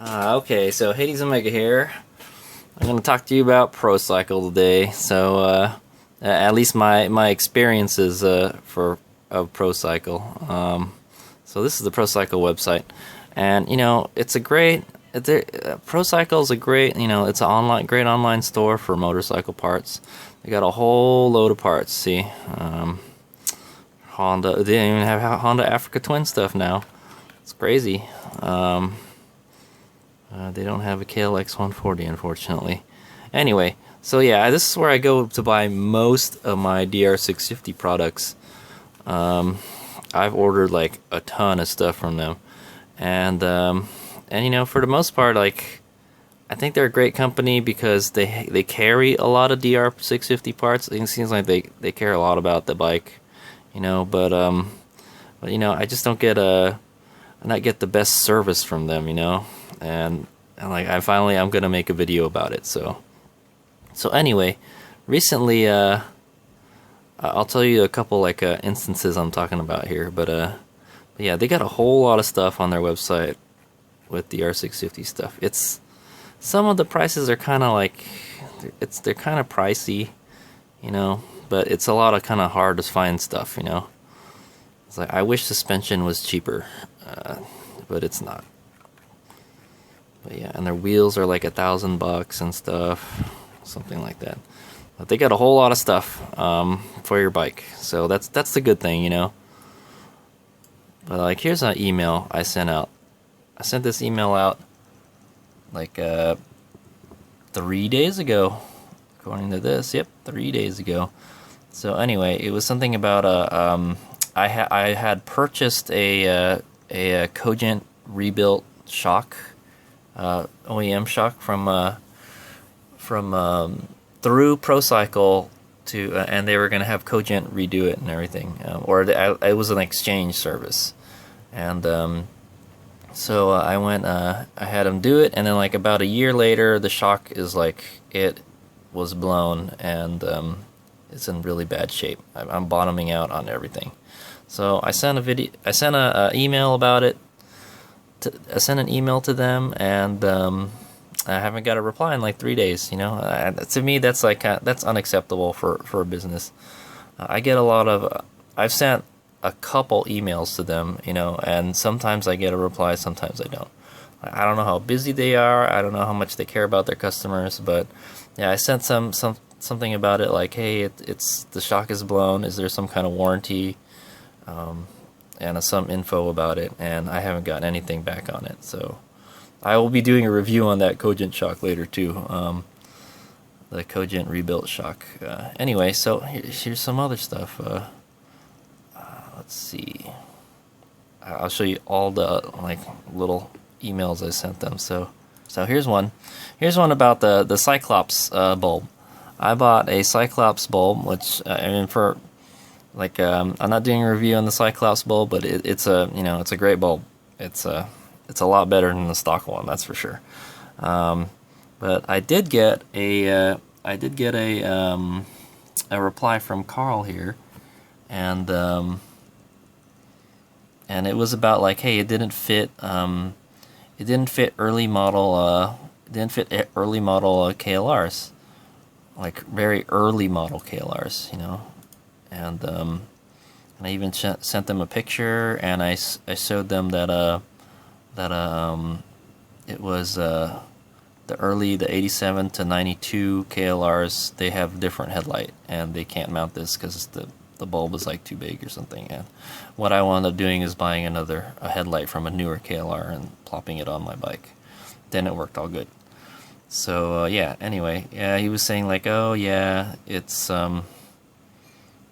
Okay, so HadesOmega here. I'm going to talk to you about Procycle today. So, at least my experiences of Procycle. So this is the Procycle website, and it's a great. Procycle is a great. It's an great online store for motorcycle parts. They got a whole load of parts. See, Honda. They even have Honda Africa Twin stuff now. It's crazy. They don't have a KLX140, unfortunately. Anyway, so yeah, this is where I go to buy most of my DR650 products. I've ordered like a ton of stuff from them, and for the most part, like, I think they're a great company because they carry a lot of DR650 parts. It seems like they care a lot about the bike, but I just don't get not get the best service from them, and like I'm gonna make a video about it. So anyway, recently I'll tell you a couple like instances I'm talking about here, but yeah, they got a whole lot of stuff on their website with the R650 stuff. It's some of the prices are kind of like they're kind of pricey, but it's a lot of kind of hard to find stuff, It's like I wish suspension was cheaper, but it's not. But yeah, and their wheels are like $1,000 and stuff, something like that. But they got a whole lot of stuff for your bike, so that's the good thing, But like, here's an email I sent out. I sent this email out like 3 days ago, according to this. Yep, 3 days ago. So anyway, it was something about I had purchased a Cogent rebuilt shock, OEM shock from through Procycle to, and they were going to have Cogent redo it and everything, it was an exchange service, and so I went, I had them do it, and then like about a year later, the shock is like, it was blown, and it's in really bad shape. I'm bottoming out on everything. So I sent a email about it. I sent an email to them, and I haven't got a reply in like 3 days. To me, that's like that's unacceptable for a business. I get a lot of. I've sent a couple emails to them, and sometimes I get a reply, sometimes I don't. I don't know how busy they are. I don't know how much they care about their customers, but yeah, I sent something about it like, hey, it's the shock is blown. Is there some kind of warranty? And some info about it, and I haven't gotten anything back on it. So I will be doing a review on that Cogent shock later too, the Cogent rebuilt shock. Anyway, so here's some other stuff. Let's see. I'll show you all the like little emails I sent them. So here's one. Here's one about the Cyclops bulb. I bought a Cyclops bulb, which for like, I'm not doing a review on the Cyclops bulb, but it's a great bulb. It's a lot better than the stock one, that's for sure. But I did get a reply from Carl here, and it was about like, hey, it didn't fit early model KLRs, like very early model KLRs, And I even sent them a picture, and I showed them that it was the 87 to 92 KLRs. They have different headlight, and they can't mount this because the bulb is like too big or something. And what I wound up doing is buying a headlight from a newer KLR and plopping it on my bike. Then it worked all good. So yeah. Anyway, yeah, he was saying like, oh yeah, it's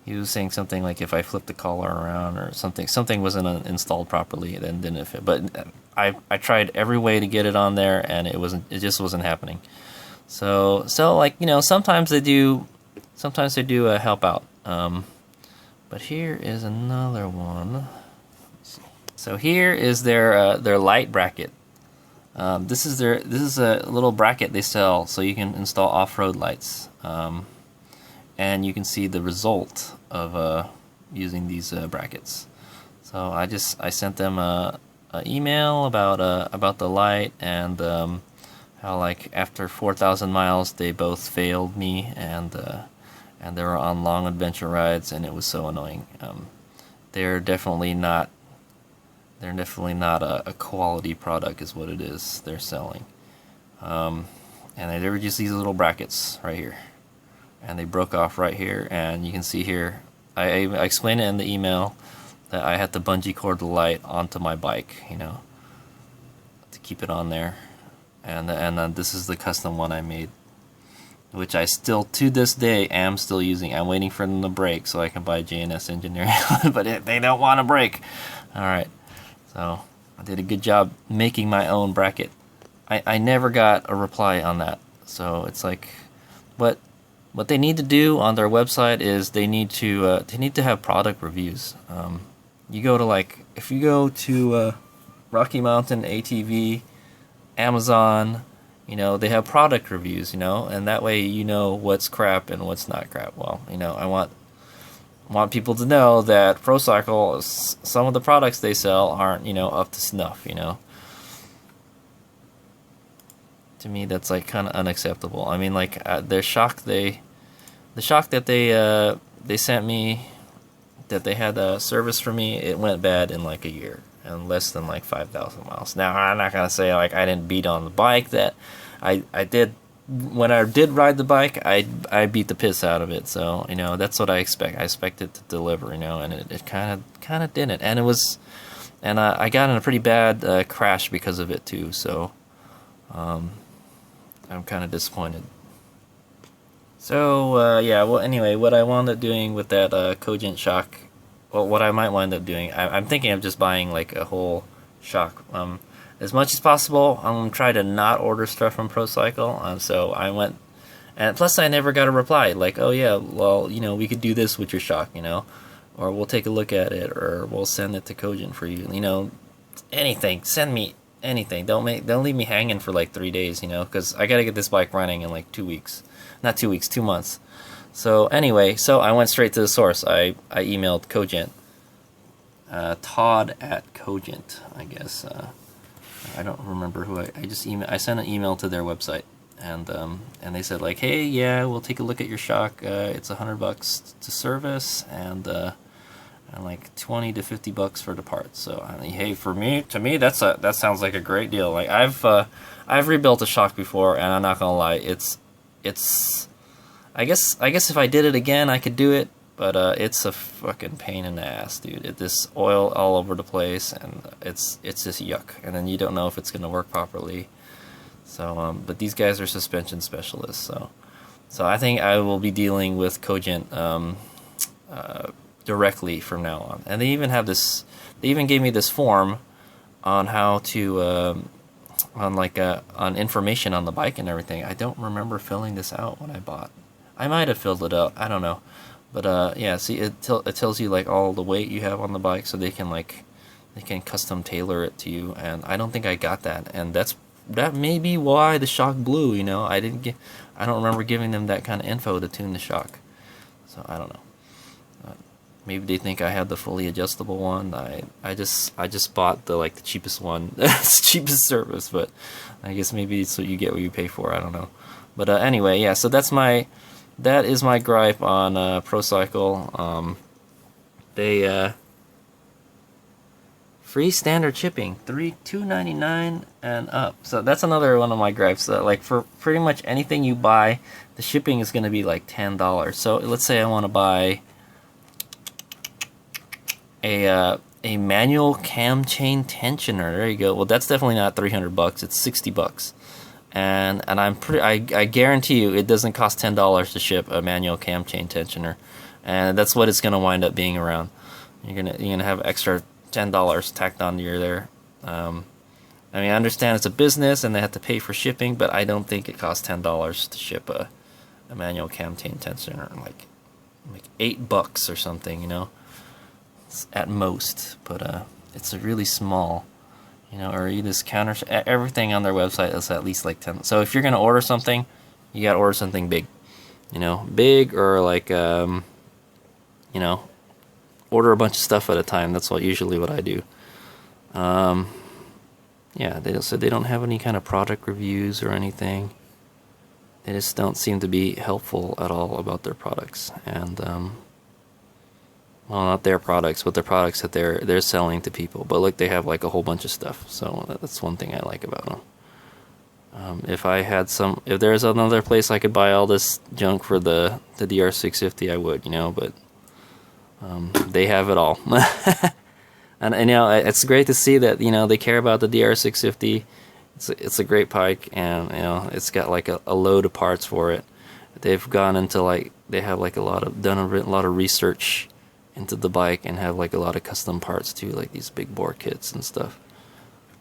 He was saying something like if I flipped the collar around or something wasn't installed properly, then didn't fit. But I tried every way to get it on there, and it just wasn't happening. So like, sometimes they do help out. But here is another one. So here is their light bracket. This is a little bracket they sell, so you can install off-road lights. And you can see the result of using these brackets. So I sent them a email about the light, and how like after 4,000 miles they both failed me, and they were on long adventure rides, and it was so annoying. They're definitely not a quality product, is what it is they're selling. And they were just these little brackets right here, and they broke off right here, and you can see here, I explained it in the email that I had to bungee cord the light onto my bike, you know, to keep it on there. And this is the custom one I made, which I still, to this day, am still using. I'm waiting for them to break so I can buy J&S Engineering, but they don't want to break. Alright, so I did a good job making my own bracket. I never got a reply on that, so it's like, what they need to do on their website is they need to have product reviews. You go to, like, if you go to Rocky Mountain ATV, Amazon, you know, they have product reviews, you know, and that way you know what's crap and what's not crap. Well, you know, I want people to know that Procycle, some of the products they sell aren't, you know, up to snuff, you know. To me, that's like kind of unacceptable. I mean, like the shock that they sent me, that they had a service for me, it went bad in like a year, and less than like 5,000 miles. Now, I'm not gonna say like I didn't beat on the bike. That I did. When I did ride the bike, I beat the piss out of it. So, you know, that's what I expect. I expect it to deliver, you know, and it kind of didn't. And it was, and I got in a pretty bad crash because of it too. So, I'm kind of disappointed. So, yeah, well, anyway, what I wound up doing with that Cogent shock, well, what I might wind up doing, I'm thinking of just buying, like, a whole shock. As much as possible, I'm going to try to not order stuff from Procycle. So I went, and plus I never got a reply, like, oh, yeah, well, you know, we could do this with your shock, you know, or we'll take a look at it, or we'll send it to Cogent for you, you know, anything, send me anything. Don't leave me hanging for like 3 days, you know, because I gotta get this bike running in like 2 weeks. Not 2 weeks, 2 months. So anyway, so I went straight to the source. I emailed Cogent, Todd at Cogent, I guess. I don't remember who I sent an email to their website, and they said like, hey, yeah, we'll take a look at your shock. It's $100 to service, and like $20 to $50 for the parts. So I mean, hey, to me, that sounds like a great deal. Like I've rebuilt a shock before, and I'm not gonna lie, it's I guess if I did it again, I could do it, but it's a fucking pain in the ass, dude. This oil all over the place, and it's just yuck. And then you don't know if it's gonna work properly. So, but these guys are suspension specialists, so I think I will be dealing with Cogent directly from now on. And they even have this. They even gave me this form on how to on information on the bike and everything. I don't remember filling this out when I bought. I might have filled it out. I don't know. But yeah, see, it tells you like all the weight you have on the bike, so they can custom tailor it to you. And I don't think I got that, and that may be why the shock blew. You know, I don't remember giving them that kind of info to tune the shock. So I don't know. Maybe they think I have the fully adjustable one. I just bought the cheapest one, cheapest service. But I guess maybe so you get what you pay for. I don't know. But anyway, yeah. So that is my gripe on Procycle. They free standard shipping, $2.99 and up. So that's another one of my gripes. Like for pretty much anything you buy, the shipping is going to be like $10. So let's say I want to buy a manual cam chain tensioner. There you go. Well, that's definitely not $300. It's $60. And I guarantee you it doesn't cost $10 to ship a manual cam chain tensioner, and that's what it's gonna wind up being around. You're gonna have extra $10 tacked onto your there. I mean, I understand it's a business and they have to pay for shipping, but I don't think it costs $10 to ship a manual cam chain tensioner. Like $8 or something, you know, at most. But it's a really small. You know, or you just everything on their website is at least like 10. So if you're gonna order something, you gotta order something big. You know, big, or like you know, order a bunch of stuff at a time. That's usually what I do. yeah, they don't have any kind of product reviews or anything. They just don't seem to be helpful at all about their products, and well, not their products, but the products that they're selling to people. But look, they have like a whole bunch of stuff, so that's one thing I like about them. If there's another place I could buy all this junk for the DR650, I would, but they have it all. And it's great to see that they care about the DR650. It's a great bike, and it's got like a load of parts for it. They've gone into they have like done a lot of research into the bike, and have like a lot of custom parts too, like these big bore kits and stuff.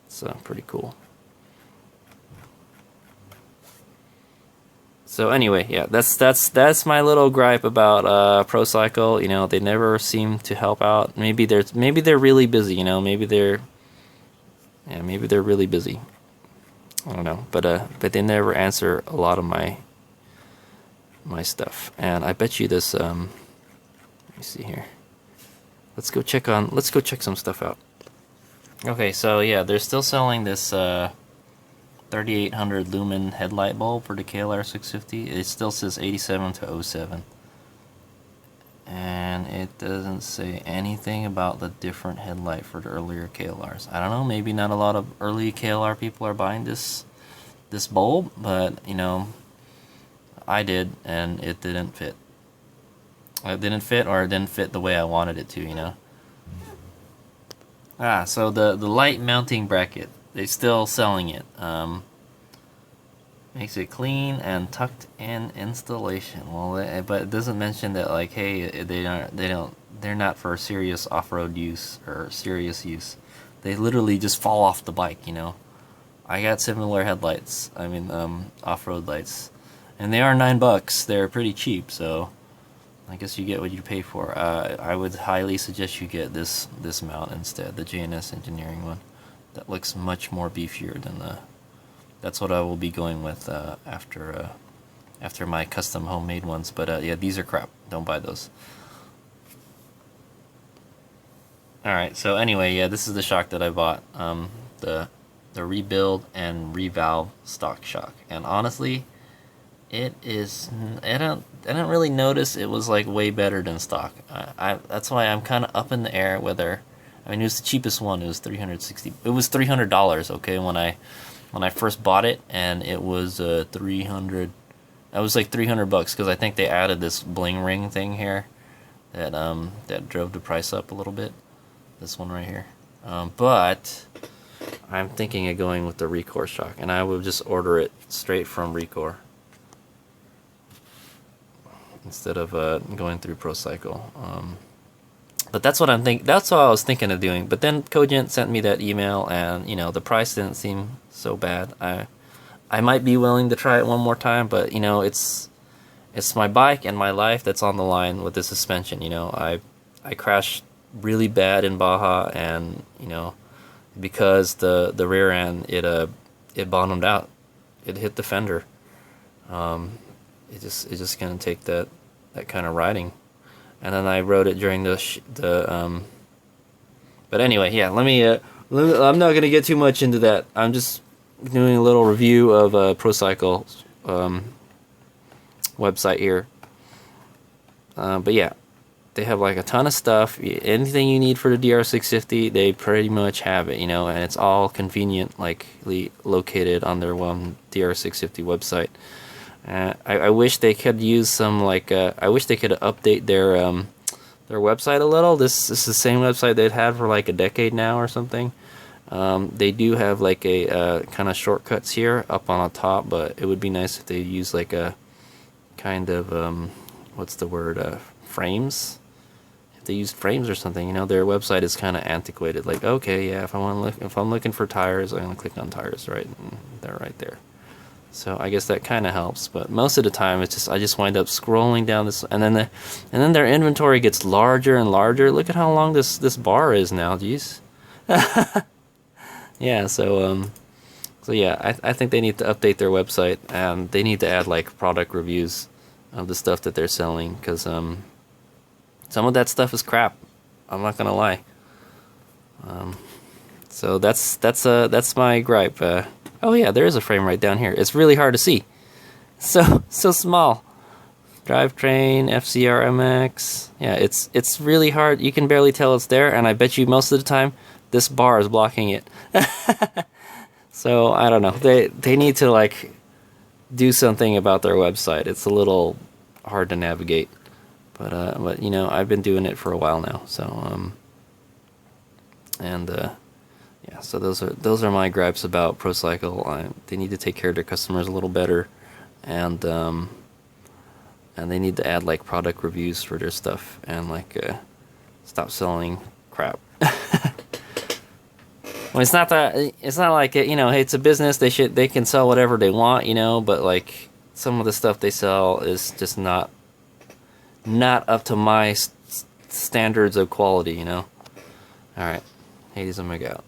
It's pretty cool. So anyway, yeah, that's my little gripe about Procycle. They never seem to help out. Maybe they're really busy. Maybe they're really busy. I don't know, but they never answer a lot of my stuff. And I bet you this. Let me see here. Let's go check some stuff out. Okay, so yeah, they're still selling this 3800 lumen headlight bulb for the KLR650. It still says 87 to 07. And it doesn't say anything about the different headlight for the earlier KLRs. I don't know, maybe not a lot of early KLR people are buying this bulb, but I did, and it didn't fit. It didn't fit, or it didn't fit the way I wanted it to, so the light mounting bracket, they're still selling it. Makes it clean and tucked in installation. Well, but it doesn't mention that, like, hey, they're not for serious off-road use or serious use. They literally just fall off the bike. I got similar headlights. I mean, off-road lights, and they are $9. They're pretty cheap, so I guess you get what you pay for. I would highly suggest you get this mount instead, the JNS Engineering one. That looks much more beefier than that's what I will be going with after my custom homemade ones. But yeah, these are crap. Don't buy those. Alright, so anyway, yeah, this is the shock that I bought. The rebuild and revalve stock shock. And honestly, it is, I don't really notice it was like way better than stock. That's why I'm kind of up in the air whether, I mean, it was the cheapest one. It was $300, okay, when I first bought it, and it was 300. That was like $300 because I think they added this bling ring thing here that drove the price up a little bit. This one right here. But I'm thinking of going with the Recor shock, and I will just order it straight from Recor instead of going through Procycle. But that's what that's what I was thinking of doing. But then Cogent sent me that email, and the price didn't seem so bad. I might be willing to try it one more time, but it's my bike and my life that's on the line with the suspension. I crashed really bad in Baja, and because the rear end it bottomed out, it hit the fender. It's just gonna take that kind of riding. And then I rode it during but anyway, yeah, I'm not going to get too much into that. I'm just doing a little review of Procycle's website here. But yeah, they have like a ton of stuff. Anything you need for the DR650, they pretty much have it, and it's all conveniently located on their DR650 website. I wish they could use some I wish they could update their website a little. This is the same website they've had for like a decade now or something. They do have like a kind of shortcuts here up on the top, but it would be nice if they use like a kind of what's the word, frames. If they used frames or something, their website is kind of antiquated. Like, okay, yeah, if I'm looking for tires, I'm gonna click on tires, right? And they're right there. So I guess that kind of helps, but most of the time it's just I just wind up scrolling down this, and then their inventory gets larger and larger. Look at how long this bar is now. Jeez. Yeah. So yeah, I think they need to update their website, and they need to add like product reviews of the stuff that they're selling, because some of that stuff is crap. I'm not gonna lie. So that's my gripe. Oh yeah, there is a frame right down here. It's really hard to see. So small. Drivetrain, FCR MX. Yeah, it's really hard. You can barely tell it's there, and I bet you most of the time this bar is blocking it. So I don't know. They need to like do something about their website. It's a little hard to navigate. But you know, I've been doing it for a while now. So yeah, so those are my gripes about Procycle. They need to take care of their customers a little better, and they need to add like product reviews for their stuff, and like stop selling crap. Well, it's not like you know, hey, it's a business. They can sell whatever they want, you know. But like some of the stuff they sell is just not up to my standards of quality, you know. All right, HadesOmega out.